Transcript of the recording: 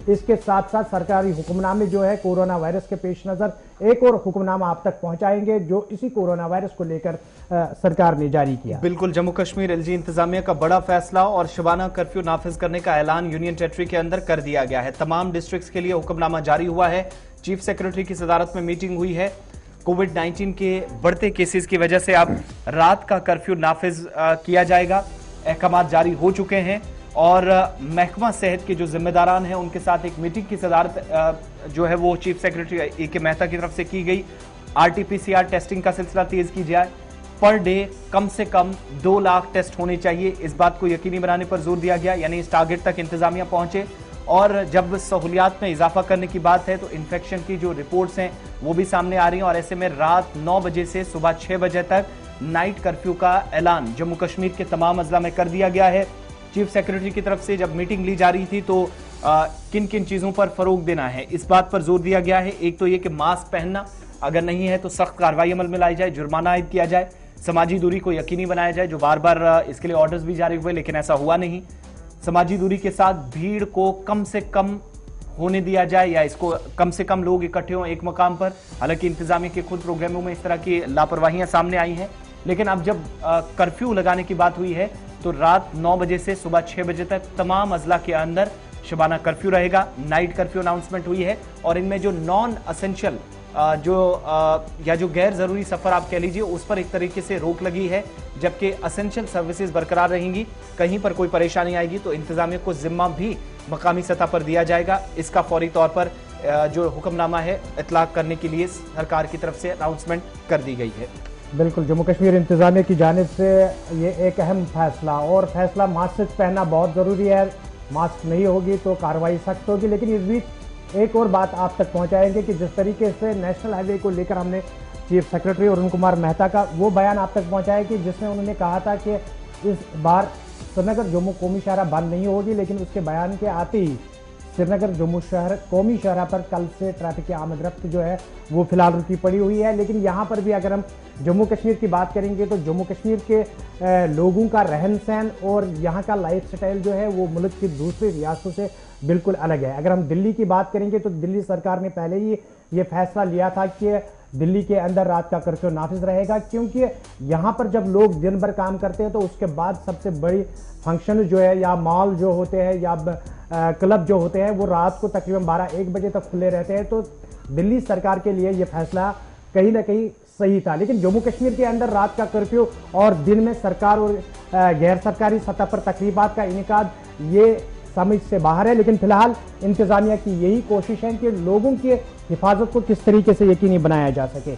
इसके साथ साथ सरकारी हुक्मनामे जो है कोरोना वायरस के पेश नजर एक और हुक्मनामा आप तक पहुंचाएंगे जो इसी कोरोना वायरस को लेकर सरकार ने जारी किया। बिल्कुल, जम्मू कश्मीर एलजी इंतजामिया का बड़ा फैसला और शबाना कर्फ्यू नाफिज करने का ऐलान यूनियन टेरिटरी के अंदर कर दिया गया है। तमाम डिस्ट्रिक्ट्स के लिए हुक्मनामा जारी हुआ है। चीफ सेक्रेटरी की सदारत में मीटिंग हुई है। कोविड-19 के बढ़ते केसेस की वजह से अब रात का कर्फ्यू नाफिज किया जाएगा। अहकाम जारी हो चुके हैं और महकमा सेहत के जो जिम्मेदारान हैं उनके साथ एक मीटिंग की सदारत जो है वो चीफ सेक्रेटरी ए.के. मेहता की तरफ से की गई। RT-PCR टेस्टिंग का सिलसिला तेज की जाए। पर डे कम से कम 2 लाख टेस्ट होने चाहिए, इस बात को यकीनी बनाने पर जोर दिया गया, यानी इस टारगेट तक इंतजामिया पहुंचे। और जब सहूलियात में इजाफा करने की बात है तो इन्फेक्शन की जो रिपोर्ट्स हैं वो भी सामने आ रही हैं और ऐसे में रात 9 बजे से सुबह 6 बजे तक नाइट कर्फ्यू का ऐलान जम्मू कश्मीर के तमाम अजला में कर दिया गया है। चीफ सेक्रेटरी की तरफ से जब मीटिंग ली जा रही थी तो किन किन चीजों पर फरोग देना है इस बात पर जोर दिया गया है। एक तो ये कि मास्क पहनना, अगर नहीं है तो सख्त कार्रवाई अमल में लाई जाए, जुर्माना आयद किया जाए। समाजी दूरी को यकीनी बनाया जाए, जो बार बार इसके लिए ऑर्डर्स भी जारी हुए लेकिन ऐसा हुआ नहीं। समाजी दूरी के साथ भीड़ को कम से कम होने दिया जाए या इसको कम से कम लोग इकट्ठे हों एक मकाम पर। हालांकि इंतजामिया के खुद प्रोग्रामों में इस तरह की लापरवाहियां सामने आई हैं, लेकिन अब जब कर्फ्यू लगाने की बात हुई है तो रात 9 बजे से सुबह 6 बजे तक तमाम अजला के अंदर शबाना कर्फ्यू रहेगा। नाइट कर्फ्यू अनाउंसमेंट हुई है और इनमें जो नॉन असेंशियल या जो गैर जरूरी सफर आप कह लीजिए उस पर एक तरीके से रोक लगी है, जबकि असेंशियल सर्विसेज बरकरार रहेंगी। कहीं पर कोई परेशानी आएगी तो इंतजामिया को जिम्मा भी मकामी सतह पर दिया जाएगा। इसका फौरी तौर पर जो हुक्मनामा है इतलाक करने के लिए सरकार की तरफ से अनाउंसमेंट कर दी गई है। बिल्कुल, जम्मू कश्मीर इंतजामिया की जानिब से ये एक अहम फैसला और फैसला मास्क पहनना बहुत ज़रूरी है। मास्क नहीं होगी तो कार्रवाई सख्त होगी। लेकिन इस बीच एक और बात आप तक पहुंचाएंगे कि जिस तरीके से नेशनल हाईवे को लेकर हमने चीफ सेक्रेटरी अरुण कुमार मेहता का वो बयान आप तक पहुंचाया कि जिसमें उन्होंने कहा था कि इस बार श्रीनगर जम्मू कौमी शाहरा बंद नहीं होगी, लेकिन उसके बयान के आते ही श्रीनगर जम्मू शहर कौमी शाहरा पर कल से ट्रैफिक की आमद रफ्त जो है वो फिलहाल रुकी पड़ी हुई है। लेकिन यहाँ पर भी अगर हम जम्मू कश्मीर की बात करेंगे तो जम्मू कश्मीर के लोगों का रहन सहन और यहाँ का लाइफ स्टाइल जो है वो मुल्क की दूसरी रियासतों से बिल्कुल अलग है। अगर हम दिल्ली की बात करेंगे तो दिल्ली सरकार ने पहले ही ये फैसला लिया था कि दिल्ली के अंदर रात का कर्फ्यू नाफिज रहेगा, क्योंकि यहाँ पर जब लोग दिन भर काम करते हैं तो उसके बाद सबसे बड़ी फंक्शन जो है या मॉल जो होते हैं या क्लब जो होते हैं वो रात को तकरीबन 12-1 बजे तक खुले रहते हैं। तो दिल्ली सरकार के लिए ये फैसला कहीं ना कहीं सही था। लेकिन जम्मू कश्मीर के अंदर रात का कर्फ्यू और दिन में सरकार और गैर सरकारी सतह पर तकरीबात का इनेकाद ये समझ से बाहर है। लेकिन फिलहाल इंतजामिया की यही कोशिश है कि लोगों की हिफाजत को किस तरीके से यकीनी बनाया जा सके।